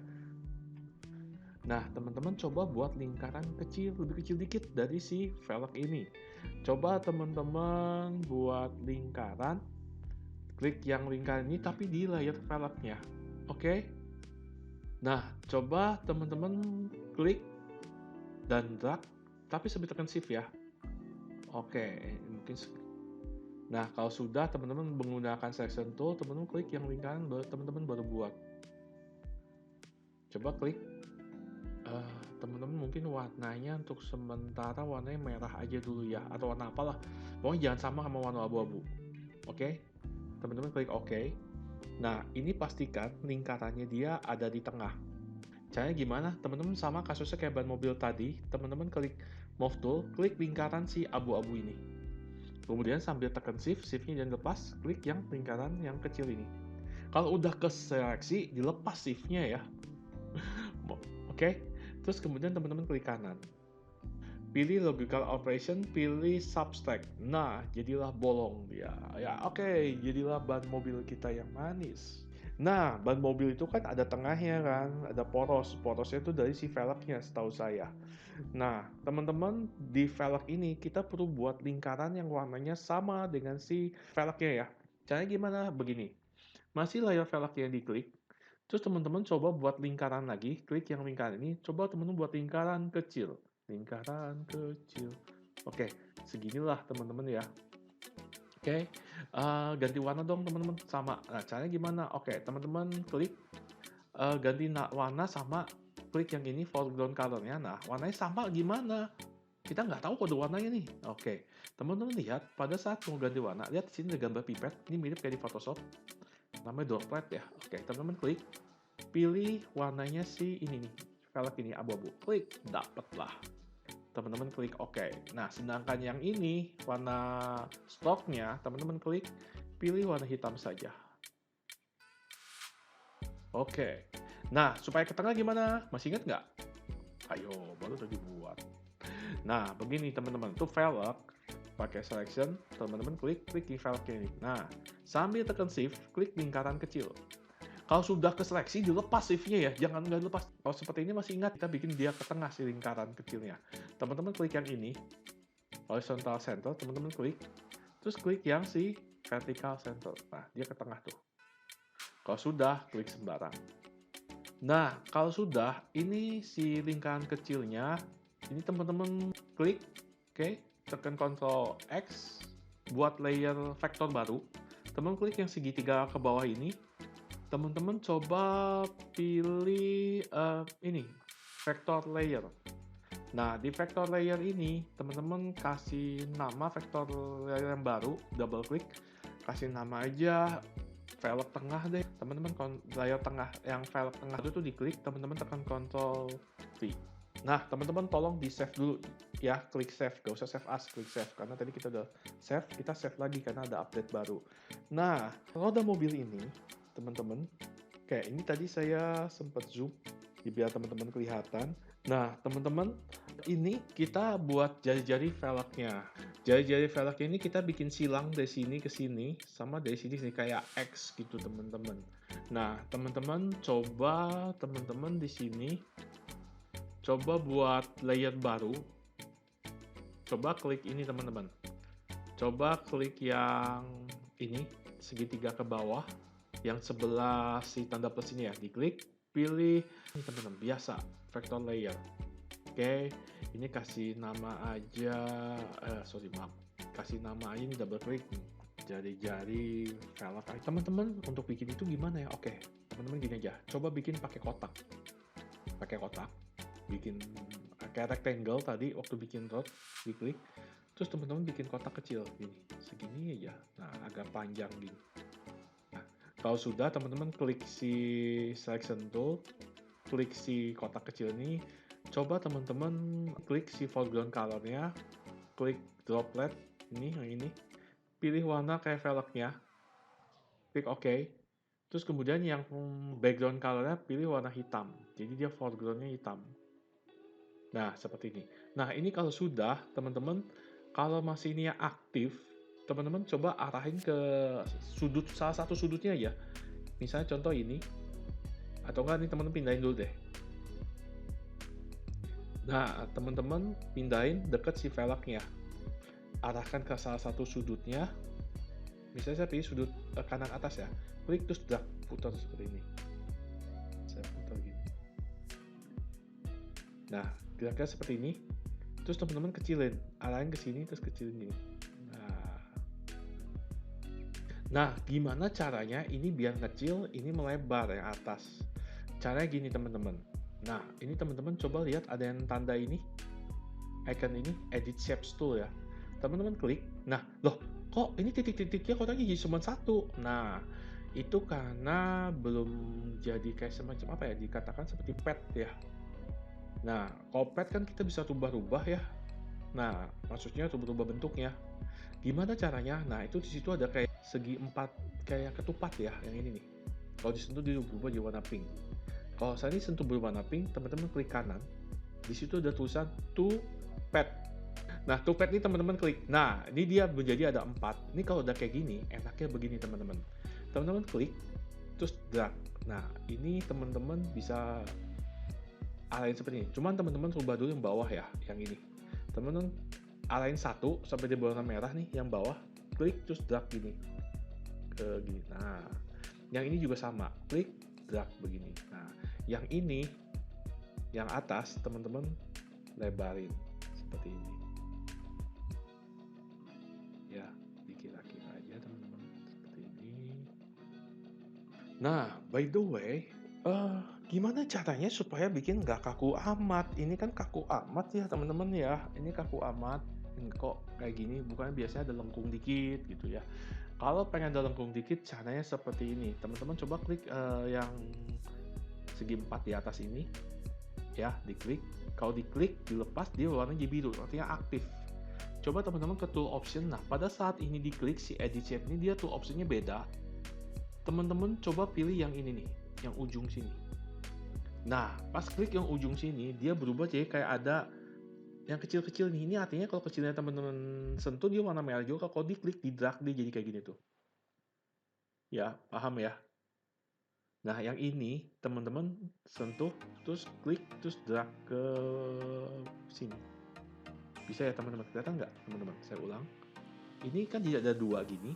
Speaker 1: Nah, teman-teman coba buat lingkaran kecil, lebih kecil dikit dari si velg ini. Coba teman-teman buat lingkaran, klik yang lingkaran ini tapi di layer velgnya. Oke? Nah, coba teman-teman klik dan drag, tapi sambil tekan shift ya. Oke, mungkin nah, kalau sudah teman-teman menggunakan selection tool, teman-teman klik yang lingkaran teman-teman baru buat. Coba klik, teman-teman mungkin warnanya untuk sementara warnanya merah aja dulu ya, atau warna apalah. Pokoknya jangan sama sama warna abu-abu. Oke? Teman-teman klik OK. Nah, ini pastikan lingkarannya dia ada di tengah. Caranya gimana? Teman-teman sama kasusnya kayak ban mobil tadi, teman-teman klik Move Tool, klik lingkaran si abu-abu ini. Kemudian sambil tekan shift, shiftnya jangan lepas, klik yang lingkaran yang kecil ini. Kalau udah ke seleksi, dilepas shiftnya ya. Oke, terus kemudian teman-teman klik kanan. Pilih logical operation, pilih subtract. Nah, jadilah bolong dia. Ya, oke, jadilah ban mobil kita yang manis. Nah, ban mobil itu kan ada tengahnya kan, ada poros. Porosnya itu dari si velgnya setahu saya. Nah, teman-teman, di velg ini kita perlu buat lingkaran yang warnanya sama dengan si velgnya ya. Caranya gimana? Begini. Masih layar velgnya diklik, terus teman-teman coba buat lingkaran lagi, klik yang lingkaran ini, coba teman-teman buat lingkaran kecil. Lingkaran kecil. Oke, seginilah teman-teman ya. Oke, ganti warna dong teman-teman, sama. Nah, caranya gimana? Oke, teman-teman klik, ganti warna sama klik yang ini foreground color-nya. Nah, warnanya sama gimana? Kita nggak tahu kode warnanya nih. Oke, teman-teman lihat pada saat mau ganti warna, lihat di sini ada gambar pipet, ini mirip kayak di Photoshop, namanya droplet ya. Oke, teman-teman klik, pilih warnanya si ini nih, velg ini abu-abu, klik, dapatlah. Teman-teman klik OK. Nah, sedangkan yang ini, warna stoknya, teman-teman klik, pilih warna hitam saja. Oke. Nah, supaya ke tengah gimana? Masih ingat nggak? Ayo, baru tadi buat. Nah, begini teman-teman, itu velg, pakai selection, teman-teman klik di velg ini. Nah, sambil tekan shift, klik lingkaran kecil. Kalau sudah keseleksi, dilepas shift-nya ya, jangan nggak dilepas. Kalau seperti ini masih ingat, kita bikin dia ke tengah si lingkaran kecilnya. Teman-teman klik yang ini, horizontal center, teman-teman klik, terus klik yang si vertical center. Nah, dia ke tengah tuh. Kalau sudah, klik sembarang. Nah, kalau sudah, ini si lingkaran kecilnya, ini teman-teman klik, oke, tekan Ctrl X, buat layer vektor baru. Teman klik yang segitiga ke bawah ini, teman-teman coba pilih ini vector layer. Nah, di vector layer ini teman-teman kasih nama vector layer yang baru, double klik, kasih nama aja velg tengah deh. Teman-teman layer tengah yang velg tengah itu tuh diklik, teman-teman tekan Ctrl V. Nah, teman-teman tolong di save dulu ya, klik save, gak usah save as, klik save karena tadi kita udah save, kita save lagi karena ada update baru. Nah, roda mobil ini teman-teman, kayak ini tadi saya sempat zoom biar teman-teman kelihatan. Nah, teman-teman, ini kita buat jari-jari velgnya. Jari-jari velg ini kita bikin silang dari sini ke sini, sama dari sini ke sini kayak X gitu, teman-teman. Nah, teman-teman coba teman-teman di sini coba buat layer baru. Coba klik ini, teman-teman. Coba klik yang ini segitiga ke bawah, yang sebelah si tanda plus ini ya, diklik, pilih ini teman-teman, biasa vector layer. Oke, ini kasih nama aja, kasih nama aja, ini double klik, jari-jari velg. Teman-teman untuk bikin itu gimana ya? Oke, teman-teman gini aja, coba bikin pakai kotak, bikin kayak rectangle tadi waktu bikin rod, diklik, terus teman-teman bikin kotak kecil gini, segini aja, nah agak panjang gini. Kalau sudah, teman-teman klik si selection tool, klik si kotak kecil ini, coba teman-teman klik si foreground color-nya, klik droplet, ini, yang ini, pilih warna kayak velgnya, klik OK. Terus kemudian yang background color-nya pilih warna hitam. Jadi dia foreground-nya hitam. Nah, seperti ini. Nah, ini kalau sudah, teman-teman, kalau masih ini aktif, teman-teman coba arahin ke sudut, salah satu sudutnya ya. Misalnya contoh ini, atau enggak nih teman-teman pindahin dulu deh. Nah, teman-teman pindahin deket si velgnya. Arahkan ke salah satu sudutnya. Misalnya saya pilih sudut kanan atas ya. Klik terus drag putar seperti ini. Saya putar gini. Nah, kira-kira seperti ini. Terus teman-teman kecilin, arahin ke sini terus kecilin ini. Nah, gimana caranya ini biar kecil, ini melebar yang atas. Caranya gini teman-teman. Nah, ini teman-teman coba lihat ada yang tanda ini, icon ini, edit shapes tool ya. Teman-teman klik. Nah, loh, kok ini titik-titiknya kotaknya jadi cuma satu. Nah, itu karena belum jadi kayak semacam apa ya, dikatakan seperti pet ya. Nah, kalau pet kan kita bisa rubah-rubah ya. Nah, maksudnya rubah-rubah bentuknya. Gimana caranya? Nah, itu di situ ada kayak segi empat, kayak ketupat ya, yang ini nih. Kalau disentuh dia berubah jadi warna pink. Kalau saya ini sentuh berwarna pink, teman-teman klik kanan. Di situ ada tulisan to pet. Nah, to pet ini teman-teman klik. Nah, ini dia menjadi ada 4. Ini kalau udah kayak gini, enaknya begini teman-teman. Teman-teman klik, terus drag. Nah, ini teman-teman bisa arahin seperti ini. Cuman teman-teman rubah dulu yang bawah ya, yang ini. Teman-teman arahin satu sampai di warna merah nih, yang bawah. Klik, terus drag gini. Ke gini. Nah, yang ini juga sama. Klik, drag begini. Nah, yang ini, yang atas, teman-teman lebarin. Seperti ini. Ya, dikira-kira aja teman-teman. Seperti ini. Nah, by the way, gimana caranya supaya bikin nggak kaku amat? Ini kan kaku amat ya teman-teman ya. Ini kaku amat. Kok kayak gini? Bukannya biasanya ada lengkung dikit gitu ya. Kalau pengen ada lengkung dikit, caranya seperti ini. Teman-teman coba klik yang segi 4 di atas ini. Ya, diklik. Kalau diklik, dilepas, dia warnanya jadi biru. Artinya aktif. Coba teman-teman ke tool option. Nah, pada saat ini diklik si edit shape ini, dia tool optionnya beda. Teman-teman coba pilih yang ini nih, yang ujung sini. Nah, pas klik yang ujung sini, dia berubah jadi kayak ada yang kecil-kecil nih. Ini artinya kalau kecilnya teman-teman sentuh, dia warna merah juga. Kalau diklik, di drag, dia jadi kayak gini tuh. Ya, paham ya? Nah, yang ini teman-teman sentuh, terus klik, terus drag ke sini. Bisa ya teman-teman? Kelihatan nggak teman-teman? Saya ulang. Ini kan tidak ada dua gini.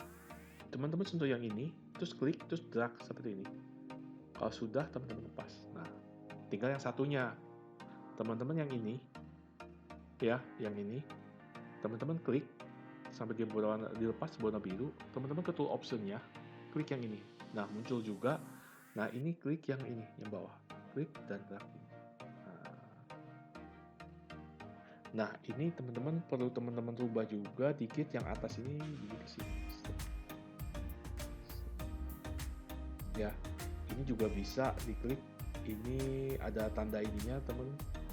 Speaker 1: Teman-teman sentuh yang ini, terus klik, terus drag seperti ini. Kalau sudah, teman-teman lepas. Nah, tinggal yang satunya. Teman-teman yang ini, ya, yang ini. Teman-teman klik, sampai dia berwarna, dilepas berwarna biru. Teman-teman ke tool option-nya, klik yang ini. Nah, muncul juga. Nah, ini klik yang ini, yang bawah. Klik dan drag. Nah, ini teman-teman perlu teman-teman rubah juga dikit yang atas ini jadi ke sini. Ya, ini juga bisa diklik. Ini ada tanda ininya teman,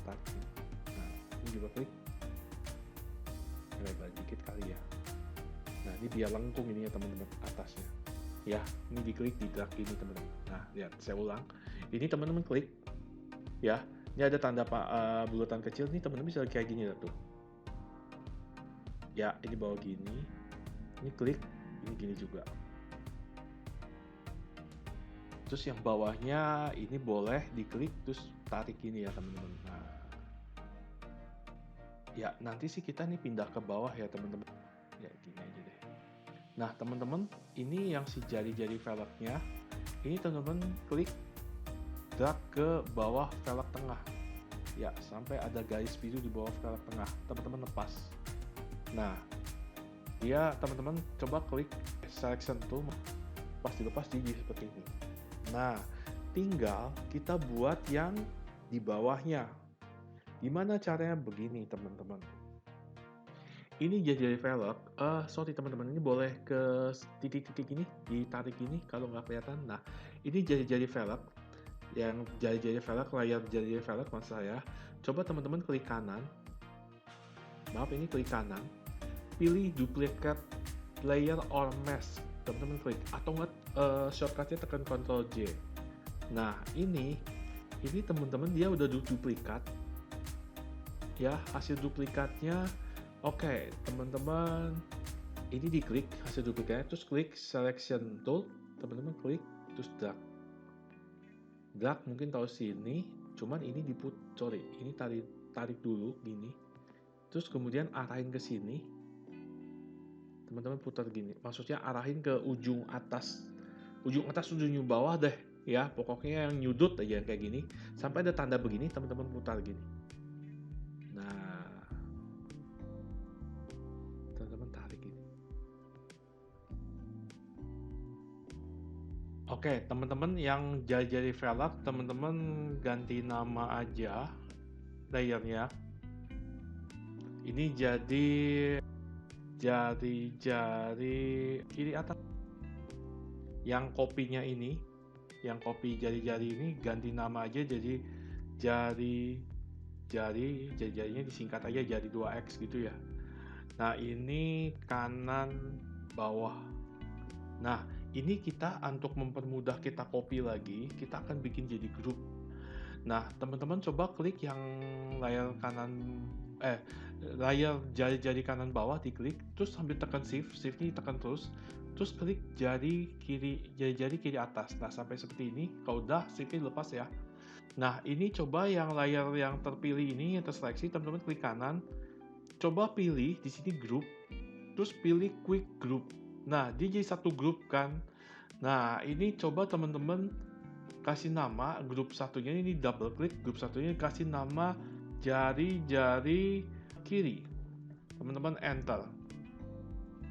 Speaker 1: tarik. Nah, ini juga klik. Lebar dikit kali ya. Nah, ini biar lengkung ini ya teman-teman atasnya. Ya, ini diklik di drag ini teman-teman. Nah, lihat saya ulang. Ini teman-teman klik. Ya, ini ada tanda bulatan kecil nih teman-teman bisa kayak gini tuh. Ya, ini bawa gini. Ini klik, ini gini juga. Terus yang bawahnya ini boleh diklik terus tarik gini ya teman-teman. Nah, ya nanti sih kita nih pindah ke bawah ya teman-teman. Ya gini aja deh. Nah teman-teman, ini yang si jari-jari velgnya, ini teman-teman klik drag ke bawah velg tengah. Ya sampai ada garis biru di bawah velg tengah. Teman-teman lepas. Nah, dia teman-teman coba klik selection tool, pas dilepas jadi seperti ini. Nah, tinggal kita buat yang di bawahnya. Gimana caranya? Begini, teman-teman. Ini jari-jari velg. Sorry teman-teman, ini boleh ke titik-titik ini, ditarik ini kalau nggak kelihatan. Nah, ini jari-jari velg. Yang jari-jari velg, layar jari-jari velg maksud saya. Coba teman-teman klik kanan. Maaf, ini klik kanan. Pilih duplicate layer or mask. Teman-teman klik. Atau nggak shortcut-nya tekan Ctrl J. Nah, ini teman-teman dia udah duplikat ya, hasil duplikatnya. Oke, teman-teman, ini diklik hasil duplikatnya, terus klik selection tool, teman-teman klik, terus drag. Drag mungkin tahu sini, cuman ini ini tarik dulu gini. Terus kemudian arahin ke sini. Teman-teman putar gini. Maksudnya arahin ke ujung atas, ujung bawah deh ya. Pokoknya yang nyudut aja kayak gini. Sampai ada tanda begini, teman-teman putar gini. Nah, teman-teman tarik gini. Oke, teman-teman yang jadi velg, teman-teman ganti nama aja layernya. Ini jadi jari kiri atas. Yang kopinya ini, yang kopi jari-jari ini ganti nama aja jadi jari-jarinya disingkat aja jadi 2X gitu ya. Nah, ini kanan bawah. Nah, ini kita untuk mempermudah kita copy lagi, kita akan bikin jadi grup. Nah, teman-teman coba klik yang layar jari kanan bawah, diklik, terus sambil tekan shift-nya ditekan terus klik jari kiri atas. Nah, sampai seperti ini. Kalau udah, shift-nya lepas ya. Nah, ini coba yang layar yang terpilih ini, yang terseleksi, teman-teman klik kanan, coba pilih di sini grup, terus pilih quick group. Nah, dia jadi satu grup kan. Nah, ini coba teman-teman kasih nama grup satunya, ini double klik grup satunya, kasih nama jari-jari kiri. Teman-teman enter.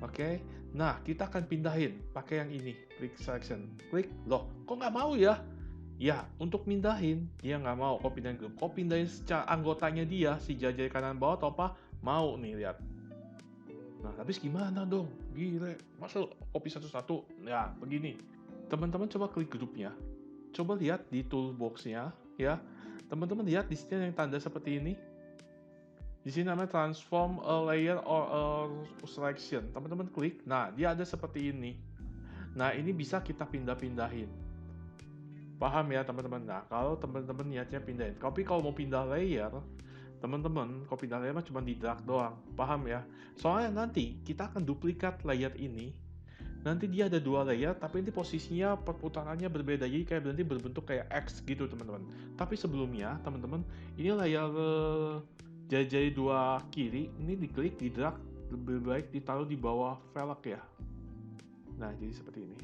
Speaker 1: Oke. Nah, kita akan pindahin pakai yang ini. Klik selection. Klik. Loh, kok nggak mau ya? Ya, untuk pindahin, dia nggak mau kok pindahin grup. Kok pindahin secara anggotanya dia, si jari kanan bawah atau apa? Mau nih, lihat. Nah, habis gimana dong? Gile, masa copy satu-satu? Ya, begini. Teman-teman coba klik grupnya. Coba lihat di toolbox-nya, ya. Teman-teman lihat di sini yang tanda seperti ini. Di sini namanya transform a layer or a selection. Teman-teman klik. Nah, dia ada seperti ini. Nah, ini bisa kita pindah-pindahin. Paham ya, teman-teman? Nah, kalau teman-teman niatnya pindahin. Tapi kalau mau pindah layer, teman-teman, kalau pindah layer mah cuma di drag doang. Paham ya? Soalnya nanti kita akan duplikat layer ini. Nanti dia ada 2 layer, tapi nanti posisinya perputarannya berbeda. Jadi kayak nanti berbentuk kayak X gitu, teman-teman. Tapi sebelumnya, teman-teman, ini layar jari-jari 2 kiri, ini diklik, di drag, lebih baik ditaruh di bawah velg ya. Nah, jadi seperti ini.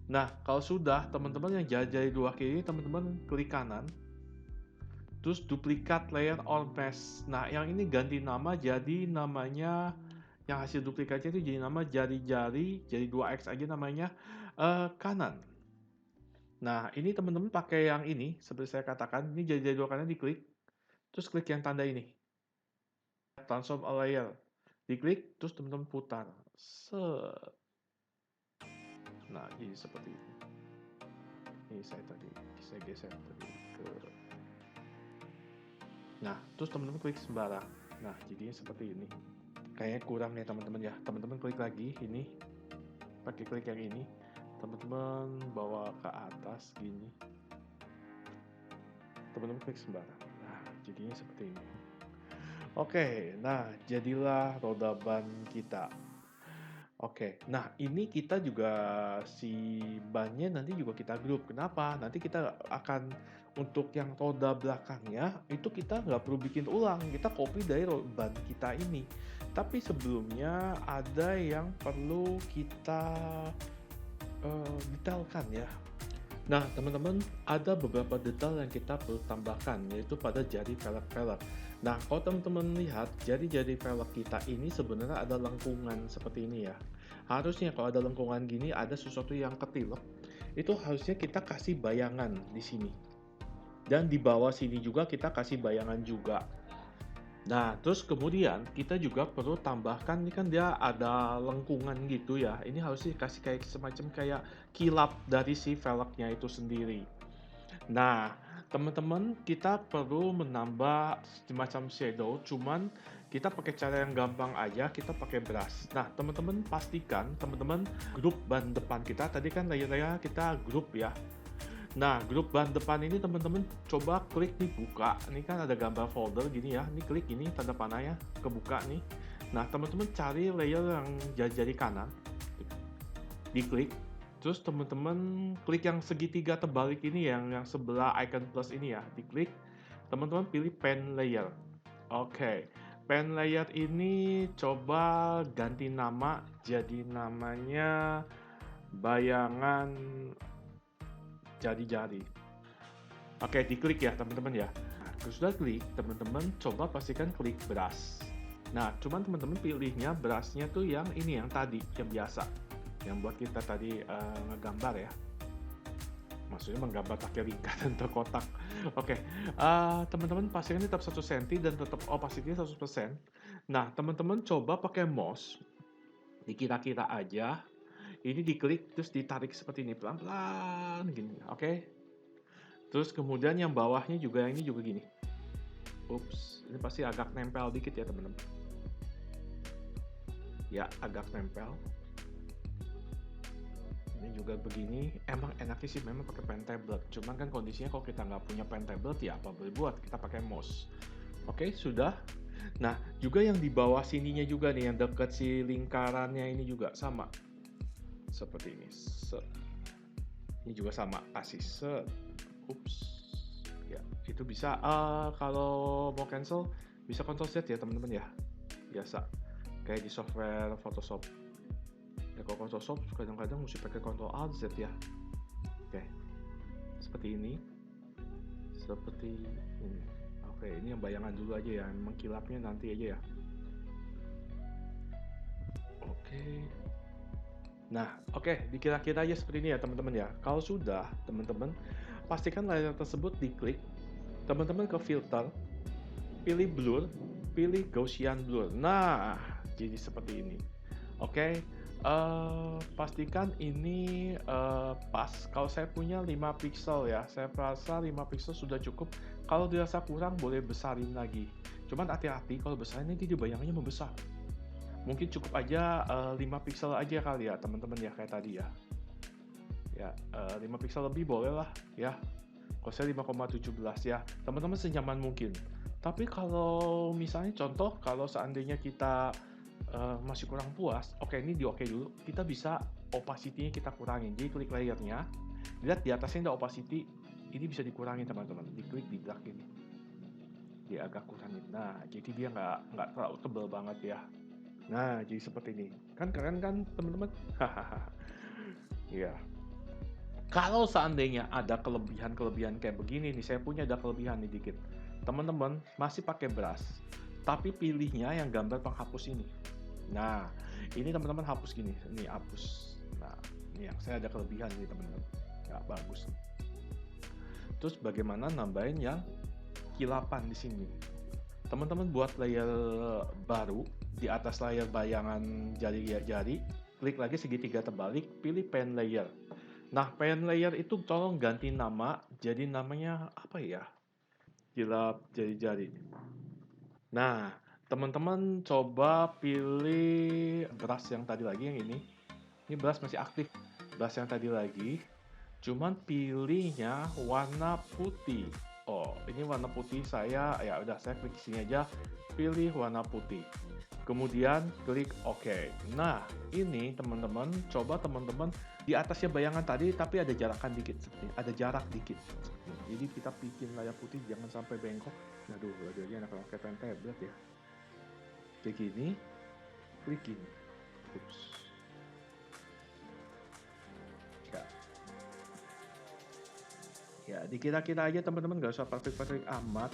Speaker 1: Nah, kalau sudah, teman-teman yang jari-jari 2 kiri, teman-teman klik kanan, terus duplikat layer or mesh. Nah, yang ini ganti nama jadi namanya, yang hasil duplikatnya itu jadi nama jari-jari, jadi 2X aja namanya, kanan. Nah, ini teman-teman pakai yang ini, seperti saya katakan, ini jari-jari 2 kanan diklik, terus klik yang tanda ini. Transform a layer. Diklik, terus teman-teman putar. Set. Nah, jadi seperti ini. Ini saya geser tadi ke. Nah, terus teman-teman klik sembarang. Nah, jadinya seperti ini. Kayaknya kurang ya teman-teman ya. Teman-teman klik lagi ini. Pakai klik yang ini. Teman-teman bawa ke atas gini. Teman-teman klik sembarang. Nah, jadinya seperti ini. Oke, nah jadilah roda ban kita. Oke, nah ini kita juga si bannya nanti juga kita grup. Kenapa? Nanti kita akan untuk yang roda belakangnya itu kita nggak perlu bikin ulang. Kita copy dari ban kita ini. Tapi sebelumnya ada yang perlu kita detailkan ya. Nah, teman-teman, ada beberapa detail yang kita perlu tambahkan, yaitu pada jari velg-velg. Nah, kalau teman-teman lihat, jari-jari velg kita ini sebenarnya ada lengkungan seperti ini ya. Harusnya kalau ada lengkungan gini, ada sesuatu yang ketilep, itu harusnya kita kasih bayangan di sini. Dan di bawah sini juga kita kasih bayangan juga. Nah, terus kemudian kita juga perlu tambahkan, ini kan dia ada lengkungan gitu ya. Ini harusnya dikasih kayak semacam kayak kilap dari si velgnya itu sendiri. Nah, teman-teman, kita perlu menambah semacam shadow, cuman kita pakai cara yang gampang aja, kita pakai brush. Nah, teman-teman pastikan teman-teman grup ban depan kita, tadi kan layer-layer kita grup ya. Nah, grup ban depan ini teman-teman coba klik nih buka. Ini kan ada gambar folder gini ya. Ini klik ini tanda panahnya kebuka nih. Nah, teman-teman cari layer yang jari-jari kanan. Diklik. Terus teman-teman klik yang segitiga terbalik ini yang sebelah icon plus ini ya. Diklik. Teman-teman pilih pen layer. Oke. Pen layer ini coba ganti nama jadi namanya bayangan jari-jari. Oke, diklik ya teman-teman ya. Nah, kalau sudah klik, teman-teman coba pastikan klik brush. Nah, cuman teman-teman pilihnya brushnya tuh yang ini, yang tadi, yang biasa. Yang buat kita tadi ngegambar ya. Maksudnya menggambar pakai lingkaran atau kotak. Oke, teman-teman pastikan tetap 1 cm dan tetap opacity-nya 100%. Nah, teman-teman coba pakai mouse, dikira-kira aja. Ini diklik terus ditarik seperti ini pelan-pelan gini, oke? Terus kemudian yang bawahnya juga yang ini juga gini. Ups, ini pasti agak nempel dikit ya teman-teman. Ya, agak nempel. Ini juga begini. Emang enaknya sih memang pakai pen tablet. Cuman kan kondisinya kalau kita nggak punya pen tablet ya apa boleh buat, kita pakai mouse. Oke, sudah. Nah, juga yang di bawah sininya juga nih, yang dekat si lingkarannya ini juga sama. Seperti ini, set. Ini juga sama, kasih set. Ups. Ya, itu bisa kalau mau cancel bisa Ctrl Z ya teman-teman ya. Biasa. Kayak di software Photoshop. Ya kalau Photoshop kadang-kadang mesti pakai Ctrl Alt Z ya. Oke. Seperti ini. Seperti ini. Oke, ini yang bayangan dulu aja ya, mengkilapnya nanti aja ya. Oke. Nah, oke, dikira-kira aja seperti ini ya teman-teman ya. Kalau sudah, teman-teman pastikan layar tersebut diklik. Teman-teman ke filter, pilih blur, pilih Gaussian blur. Nah, jadi seperti ini. Oke, pastikan ini pas. Kalau saya punya 5 pixel ya, saya rasa 5 pixel sudah cukup. Kalau dirasa kurang boleh besarin lagi. Cuman hati-hati kalau besarin nanti dia bayangannya membesar. Mungkin cukup aja 5 pixel aja kali ya teman-teman ya, kayak tadi ya. Ya, 5 pixel lebih boleh lah ya. Kalau saya 5,17 ya, teman-teman senyaman mungkin. Tapi kalau misalnya contoh, kalau seandainya kita masih kurang puas, oke ini di oke dulu, kita bisa opacity-nya kita kurangin. Jadi klik layernya, lihat di atasnya ada opacity, ini bisa dikurangin teman-teman. Diklik di dark ini, dia agak kurangin. Nah, jadi dia nggak terlalu tebal banget ya. Nah, jadi seperti ini. Kan keren kan teman-teman? Hahaha. Iya. Kalau seandainya ada kelebihan-kelebihan kayak begini nih, saya punya ada kelebihan nih dikit. Teman-teman masih pakai brush, tapi pilihnya yang gambar penghapus ini. Nah, ini teman-teman hapus gini, ini hapus. Nah, ini yang saya ada kelebihan nih teman-teman. Ya, bagus. Terus bagaimana nambahin yang kilapan di sini? Teman-teman buat layer baru di atas layar bayangan jari-jari, klik lagi segitiga terbalik, pilih pen layer. Nah, pen layer itu tolong ganti nama, jadi namanya apa ya? Kilap jari-jari. Nah, teman-teman coba pilih brush yang tadi lagi, yang ini. Ini brush masih aktif, brush yang tadi lagi. Cuman pilihnya warna putih. Oh, ini warna putih saya, ya udah saya klik sini aja, pilih warna putih. Kemudian klik OK. Nah, ini teman-teman, coba teman-teman di atasnya bayangan tadi, tapi ada jarakan dikit, seperti ada jarak dikit. Jadi kita bikin layar putih jangan sampai bengkok. Aduh, lagi enak pakai pen tablet ya. Kayak gini, klik gini. Ups. Ya. Ya, dikira-kira aja teman-teman, nggak usah perfect-perfect amat.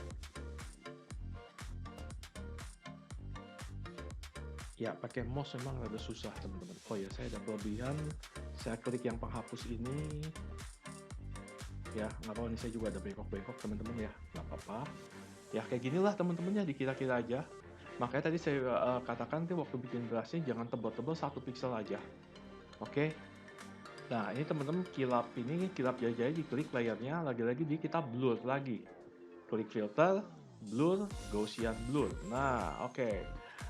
Speaker 1: Ya, pakai mouse memang rada susah teman-teman. Oh ya, saya ada kelebihan. Saya klik yang penghapus ini. Ya, nggak apa-apa nih, saya juga ada bengkok-bengkok teman-teman ya. Nggak apa-apa. Ya, kayak ginilah teman-temannya, dikira-kira aja. Makanya tadi saya katakan tuh waktu bikin brushnya jangan tebal-tebal 1 pixel aja. Oke. Nah, ini teman-teman kilap jari-jari, diklik layarnya, lagi-lagi kita blur lagi. Klik filter, blur, Gaussian blur. Nah, oke.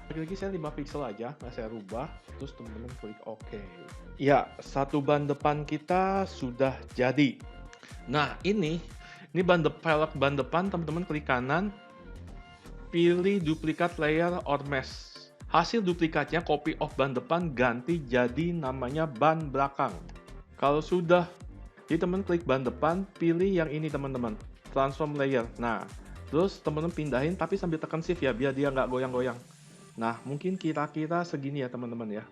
Speaker 1: Lagi-lagi saya 5 pixel aja, nah saya rubah, terus teman-teman klik OK. Ya, satu ban depan kita sudah jadi. Nah, ini velg ban depan, teman-teman klik kanan, pilih duplikat layer or mesh. Hasil duplikatnya copy of ban depan ganti jadi namanya ban belakang. Kalau sudah, jadi teman klik ban depan, pilih yang ini teman-teman, transform layer. Nah, terus teman-teman pindahin tapi sambil tekan shift ya, biar dia nggak goyang-goyang. Nah, mungkin kira-kira segini ya teman-teman ya.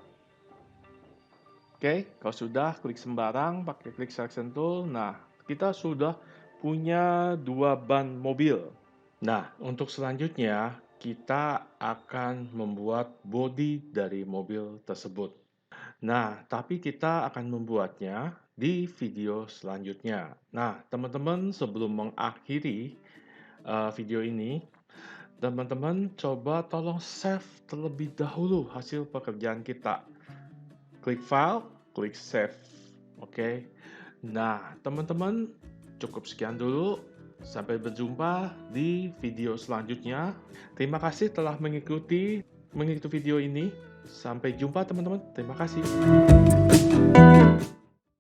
Speaker 1: Oke, kalau sudah klik sembarang, pakai klik selection tool. Nah, kita sudah punya dua ban mobil. Nah, untuk selanjutnya kita akan membuat bodi dari mobil tersebut. Nah, tapi kita akan membuatnya di video selanjutnya. Nah, teman-teman sebelum mengakhiri video ini, teman-teman coba tolong save terlebih dahulu hasil pekerjaan kita. Klik file, klik save. Oke. Nah, teman-teman cukup sekian dulu. Sampai berjumpa di video selanjutnya. Terima kasih telah mengikuti video ini. Sampai jumpa teman-teman. Terima kasih.